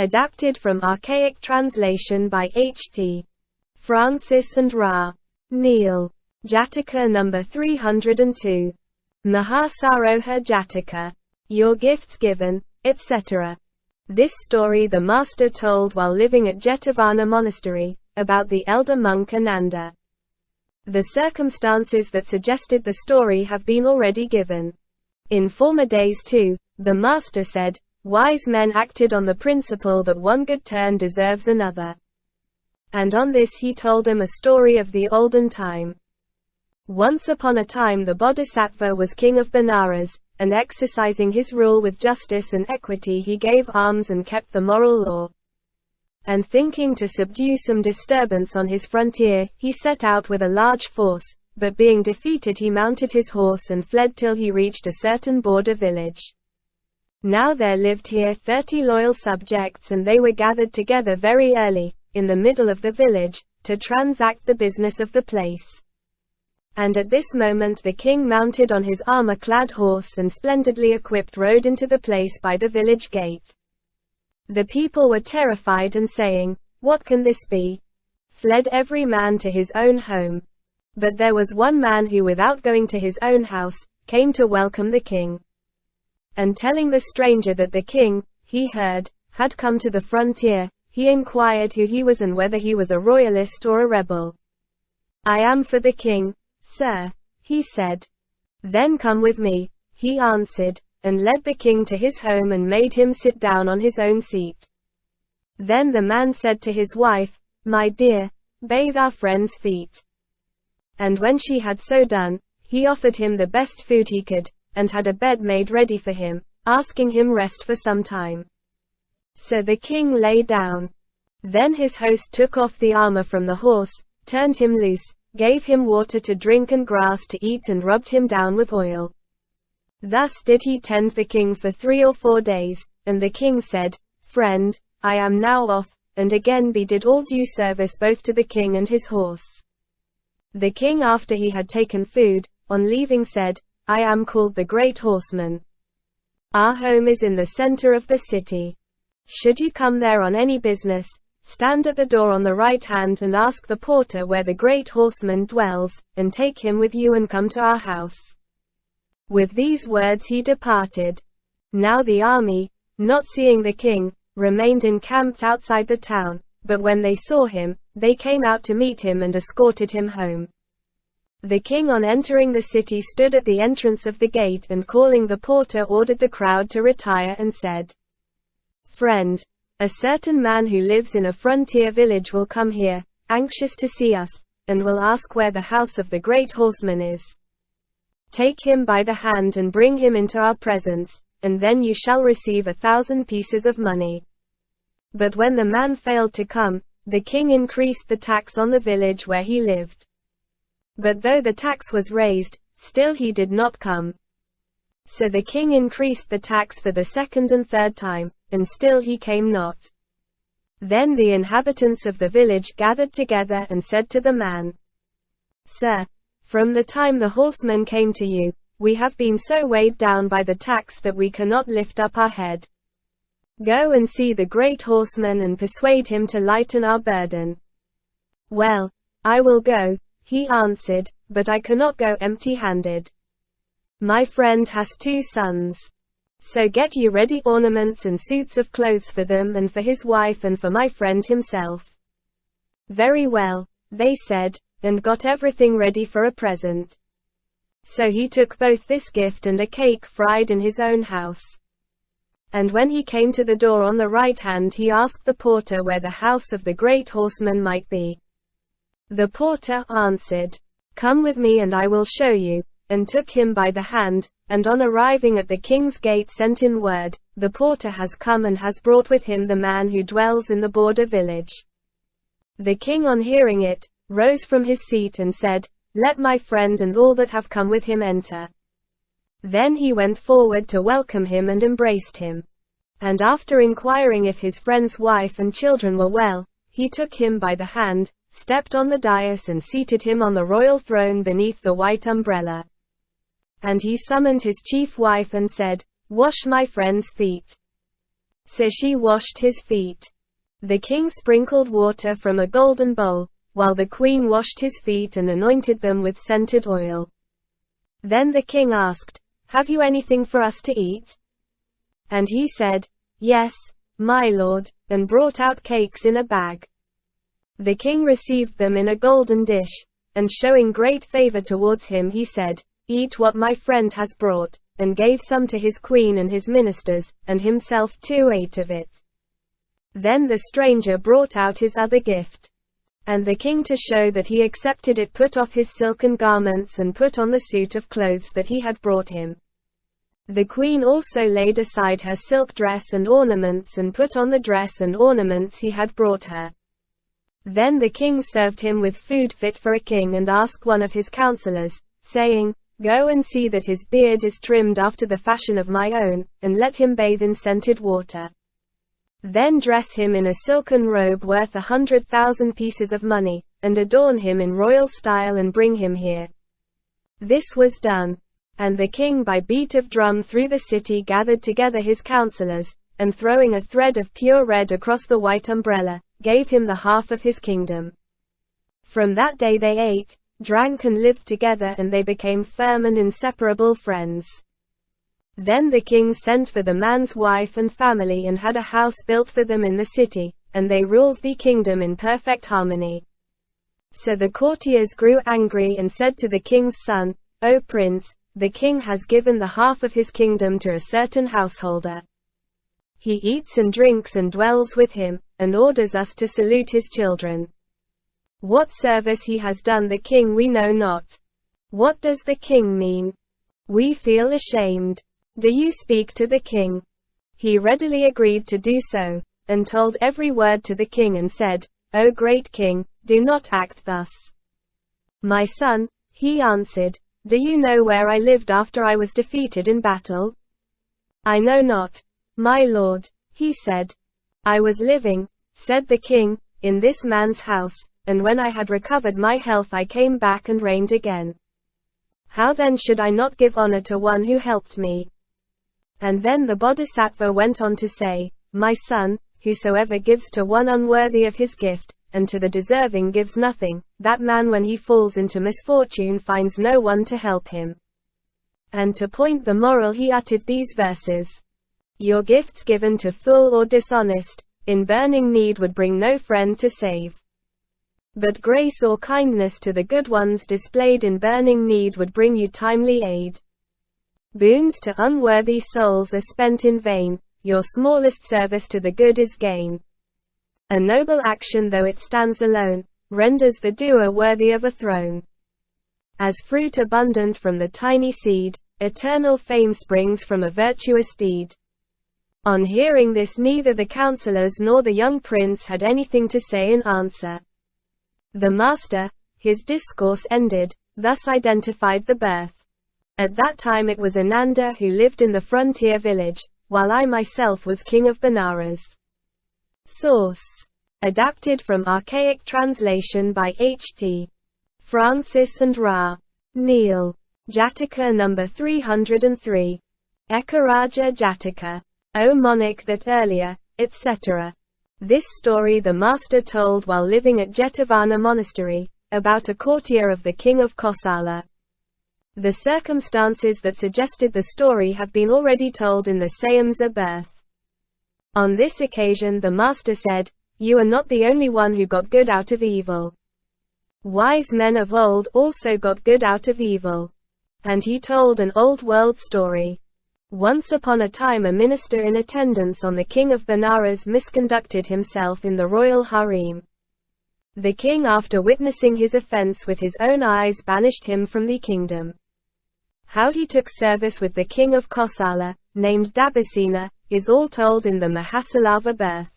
Adapted from archaic translation by H.T. Francis and Ra. Neil. Jataka number 302. Mahāassāroha-Jataka. Your gifts given, etc. This story the master told while living at Jetavana Monastery, about the elder monk Ananda. The circumstances that suggested the story have been already given. In former days too, the master said, wise men acted on the principle that one good turn deserves another. And on this he told him a story of the olden time. Once upon a time the Bodhisattva was king of Benares, and exercising his rule with justice and equity he gave alms and kept the moral law. And thinking to subdue some disturbance on his frontier, he set out with a large force, but being defeated he mounted his horse and fled till he reached a certain border village. Now there lived here 30 loyal subjects, and they were gathered together very early, in the middle of the village, to transact the business of the place. And at this moment the king mounted on his armor-clad horse and splendidly equipped rode into the place by the village gate. The people were terrified and saying, "What can this be?" Fled every man to his own home. But there was one man who, without going to his own house, came to welcome the king. And telling the stranger that the king, he heard, had come to the frontier, he inquired who he was and whether he was a royalist or a rebel. "I am for the king, sir," he said. "Then come with me," he answered, and led the king to his home and made him sit down on his own seat. Then the man said to his wife, "My dear, bathe our friend's feet." And when she had so done, he offered him the best food he could, and had a bed made ready for him, asking him rest for some time. So the king lay down. Then his host took off the armor from the horse, turned him loose, gave him water to drink and grass to eat, and rubbed him down with oil. Thus did he tend the king for 3 or 4 days, and the king said, "Friend, I am now off," and again did all due service both to the king and his horse. The king, after he had taken food, on leaving said, "I am called the Great Horseman. Our home is in the center of the city. Should you come there on any business, stand at the door on the right hand and ask the porter where the Great Horseman dwells, and take him with you and come to our house." With these words he departed. Now the army, not seeing the king, remained encamped outside the town, but when they saw him, they came out to meet him and escorted him home. The king, on entering the city, stood at the entrance of the gate and, calling the porter, ordered the crowd to retire and said, "Friend, a certain man who lives in a frontier village will come here, anxious to see us, and will ask where the house of the Great Horseman is. Take him by the hand and bring him into our presence, and then you shall receive 1,000 pieces of money." But when the man failed to come, the king increased the tax on the village where he lived. But though the tax was raised, still he did not come. So the king increased the tax for the 2nd and 3rd time, and still he came not. Then the inhabitants of the village gathered together and said to the man, "Sir, from the time the horseman came to you, we have been so weighed down by the tax that we cannot lift up our head. Go and see the Great Horseman and persuade him to lighten our burden." "Well, I will go," he answered, "but I cannot go empty-handed. My friend has 2 sons. So get you ready ornaments and suits of clothes for them and for his wife and for my friend himself." "Very well," they said, and got everything ready for a present. So he took both this gift and a cake fried in his own house. And when he came to the door on the right hand, he asked the porter where the house of the Great Horseman might be. The porter answered, "Come with me and I will show you," and took him by the hand, and on arriving at the king's gate sent in word, "The porter has come and has brought with him the man who dwells in the border village." The king, on hearing it, rose from his seat and said, "Let my friend and all that have come with him enter." Then he went forward to welcome him and embraced him. And after inquiring if his friend's wife and children were well, he took him by the hand, stepped on the dais and seated him on the royal throne beneath the white umbrella. And he summoned his chief wife and said, "Wash my friend's feet." So she washed his feet. The king sprinkled water from a golden bowl, while the queen washed his feet and anointed them with scented oil. Then the king asked, "Have you anything for us to eat?" And he said, "Yes, my lord," and brought out cakes in a bag. The king received them in a golden dish, and showing great favor towards him he said, "Eat what my friend has brought," and gave some to his queen and his ministers, and himself too ate of it. Then the stranger brought out his other gift. And the king, to show that he accepted it, put off his silken garments and put on the suit of clothes that he had brought him. The queen also laid aside her silk dress and ornaments and put on the dress and ornaments he had brought her. Then the king served him with food fit for a king and asked one of his counselors, saying, "Go and see that his beard is trimmed after the fashion of my own, and let him bathe in scented water. Then dress him in a silken robe worth 100,000 pieces of money, and adorn him in royal style and bring him here." This was done. And the king by beat of drum through the city gathered together his counselors, and throwing a thread of pure red across the white umbrella, gave him the half of his kingdom. From that day they ate, drank and lived together, and they became firm and inseparable friends. Then the king sent for the man's wife and family and had a house built for them in the city, and they ruled the kingdom in perfect harmony. So the courtiers grew angry and said to the king's son, "O prince, the king has given the half of his kingdom to a certain householder. He eats and drinks and dwells with him, and orders us to salute his children. What service he has done the king we know not. What does the king mean? We feel ashamed. Do you speak to the king?" He readily agreed to do so, and told every word to the king and said, "O great king, do not act thus." "My son," he answered, "do you know where I lived after I was defeated in battle?" "I know not, my lord," he said. "I was living," said the king, "in this man's house, and when I had recovered my health I came back and reigned again. How then should I not give honor to one who helped me?" And then the Bodhisattva went on to say, "My son, whosoever gives to one unworthy of his gift, and to the deserving gives nothing, that man when he falls into misfortune finds no one to help him." And to point the moral he uttered these verses. "Your gifts given to fool or dishonest, in burning need would bring no friend to save. But grace or kindness to the good ones displayed in burning need would bring you timely aid. Boons to unworthy souls are spent in vain, your smallest service to the good is gain. A noble action though it stands alone, renders the doer worthy of a throne. As fruit abundant from the tiny seed, eternal fame springs from a virtuous deed." On hearing this neither the counselors nor the young prince had anything to say in answer. The master, his discourse ended, thus identified the birth. "At that time it was Ananda who lived in the frontier village, while I myself was king of Benares." Source: adapted from archaic translation by H.T. Francis and Ra. Neil. Jataka number 303. EKARAJA Jataka. O monarch that earlier, etc. This story the master told while living at Jetavana monastery, about a courtier of the king of Kosala. The circumstances that suggested the story have been already told in the Sayamsa birth. On this occasion the master said, "You are not the only one who got good out of evil. Wise men of old also got good out of evil." And he told an old world story. Once upon a time a minister in attendance on the king of Benares misconducted himself in the royal harem. The king, after witnessing his offense with his own eyes, banished him from the kingdom. How he took service with the king of Kosala, named Dabasena, is all told in the Mahāassāroha birth.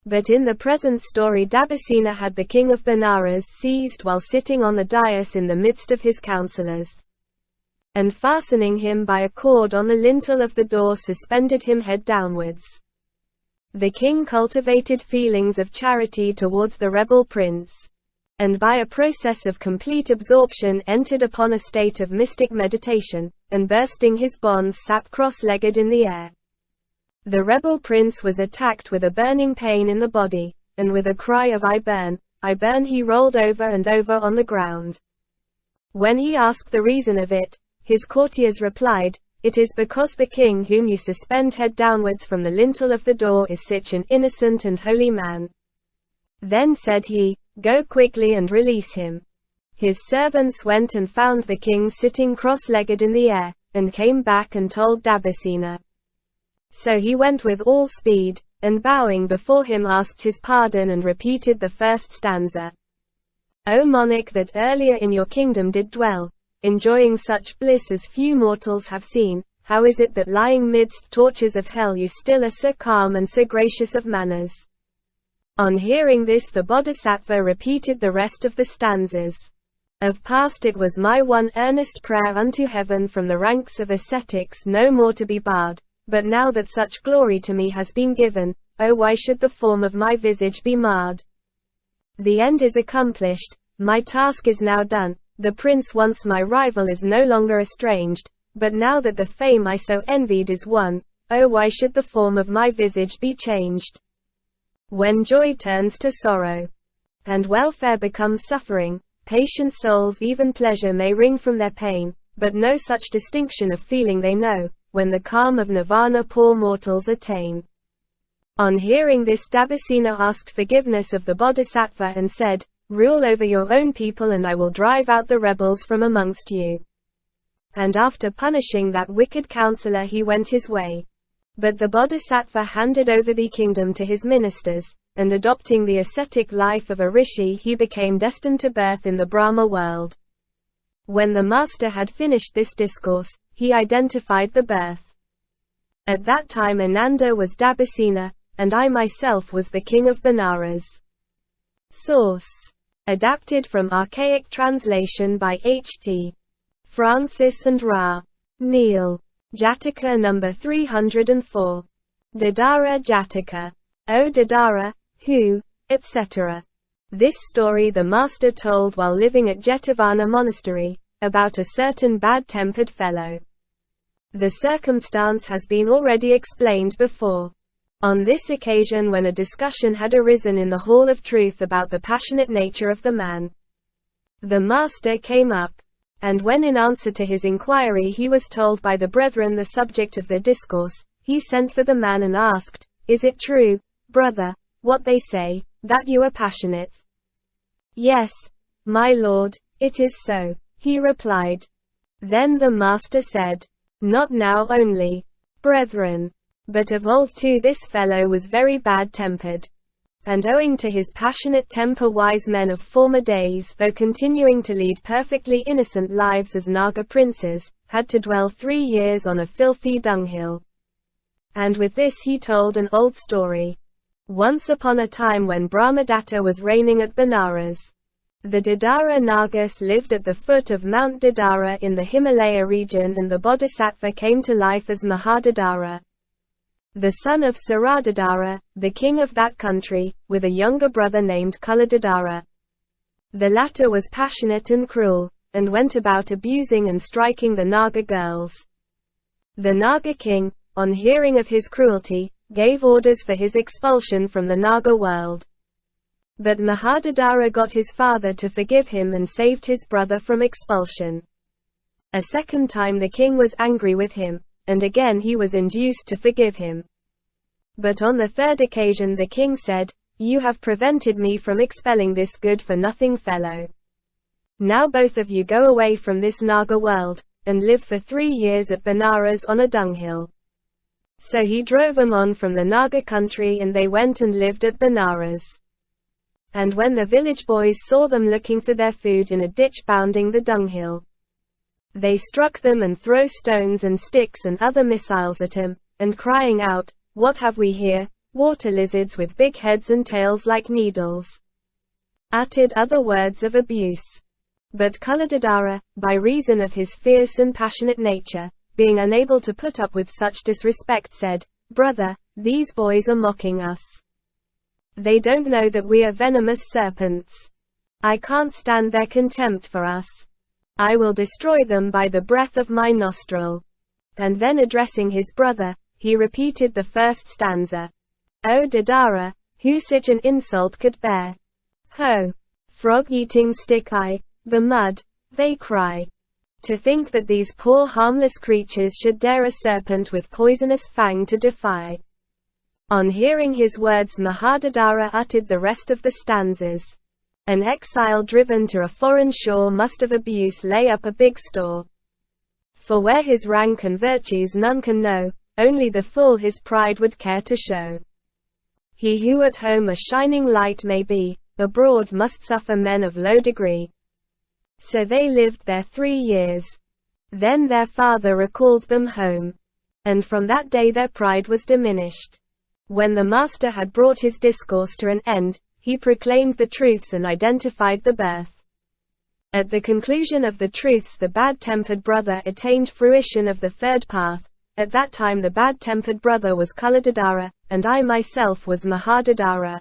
But in the present story Dabasena had the king of Benares seized while sitting on the dais in the midst of his counselors, and fastening him by a cord on the lintel of the door suspended him head downwards. The king cultivated feelings of charity towards the rebel prince, and by a process of complete absorption entered upon a state of mystic meditation, and bursting his bonds sat cross-legged in the air. The rebel prince was attacked with a burning pain in the body, and with a cry of I burn, he rolled over and over on the ground. When he asked the reason of it, his courtiers replied, "It is because the king whom you suspend head downwards from the lintel of the door is such an innocent and holy man." Then said he, "Go quickly and release him." His servants went and found the king sitting cross-legged in the air, and came back and told Dabasina. So he went with all speed, and bowing before him asked his pardon and repeated the first stanza. "O monarch that earlier in your kingdom did dwell, enjoying such bliss as few mortals have seen, how is it that lying midst tortures of hell you still are so calm and so gracious of manners?" On hearing this the Bodhisattva repeated the rest of the stanzas. Of past it was my one earnest prayer unto heaven from the ranks of ascetics no more to be barred, but now that such glory to me has been given, oh why should the form of my visage be marred? The end is accomplished, my task is now done, the prince once my rival is no longer estranged, but now that the fame I so envied is won, oh why should the form of my visage be changed? When joy turns to sorrow, and welfare becomes suffering, patient souls even pleasure may wring from their pain, but no such distinction of feeling they know, when the calm of nirvana poor mortals attain. On hearing this Dabasina asked forgiveness of the Bodhisattva and said, "Rule over your own people and I will drive out the rebels from amongst you." And after punishing that wicked counselor he went his way. But the Bodhisattva handed over the kingdom to his ministers, and adopting the ascetic life of a rishi he became destined to birth in the Brahma world. When the master had finished this discourse, he identified the birth. At that time Ananda was Dabasina, and I myself was the king of Benares. Source: adapted from archaic translation by H.T. Francis and Ra. Neil. Jataka number 304. Dadara Jataka. O Dadara, who, etc. This story the master told while living at Jetavana monastery, about a certain bad-tempered fellow. The circumstance has been already explained before. On this occasion when a discussion had arisen in the Hall of Truth about the passionate nature of the man, the master came up, and when in answer to his inquiry he was told by the brethren the subject of the discourse, he sent for the man and asked, "Is it true, brother, what they say, that you are passionate?" "Yes, my lord, it is so," he replied. Then the master said, "Not now only, brethren, but of old too this fellow was very bad-tempered. And owing to his passionate temper wise men of former days, though continuing to lead perfectly innocent lives as Naga princes, had to dwell 3 years on a filthy dunghill." And with this he told an old story. Once upon a time when Brahmadatta was reigning at Benares, the Dadara Nagas lived at the foot of Mount Dadara in the Himalaya region, and the Bodhisattva came to life as Mahādadara, the son of Saradadara, the king of that country, with a younger brother named Kuladadara. The latter was passionate and cruel, and went about abusing and striking the Naga girls. The Naga king, on hearing of his cruelty, gave orders for his expulsion from the Naga world. But Mahādadara got his father to forgive him and saved his brother from expulsion. A second time the king was angry with him, and again he was induced to forgive him. But on the third occasion the king said, "You have prevented me from expelling this good-for-nothing fellow. Now both of you go away from this Naga world, and live for 3 years at Benares on a dunghill." So he drove them on from the Naga country and they went and lived at Benares. And when the village boys saw them looking for their food in a ditch bounding the dunghill, they struck them and threw stones and sticks and other missiles at him, and crying out, "What have we here? Water lizards with big heads and tails like needles," uttered other words of abuse. But Kuladadara, by reason of his fierce and passionate nature, being unable to put up with such disrespect, said, "Brother, these boys are mocking us. They don't know that we are venomous serpents. I can't stand their contempt for us. I will destroy them by the breath of my nostril." And then addressing his brother, he repeated the first stanza. O Dadara, who such an insult could bear? Ho! Frog-eating stick eye, the mud, they cry. To think that these poor harmless creatures should dare a serpent with poisonous fang to defy. On hearing his words, Mahādadara uttered the rest of the stanzas. An exile driven to a foreign shore must of abuse lay up a big store. For where his rank and virtues none can know, only the fool his pride would care to show. He who at home a shining light may be, abroad must suffer men of low degree. So they lived there 3 years. Then their father recalled them home. And from that day their pride was diminished. When the master had brought his discourse to an end, he proclaimed the truths and identified the birth. At the conclusion of the truths, the bad-tempered brother attained fruition of the third path. At that time the bad-tempered brother was Kuladadara, and I myself was Mahādadara.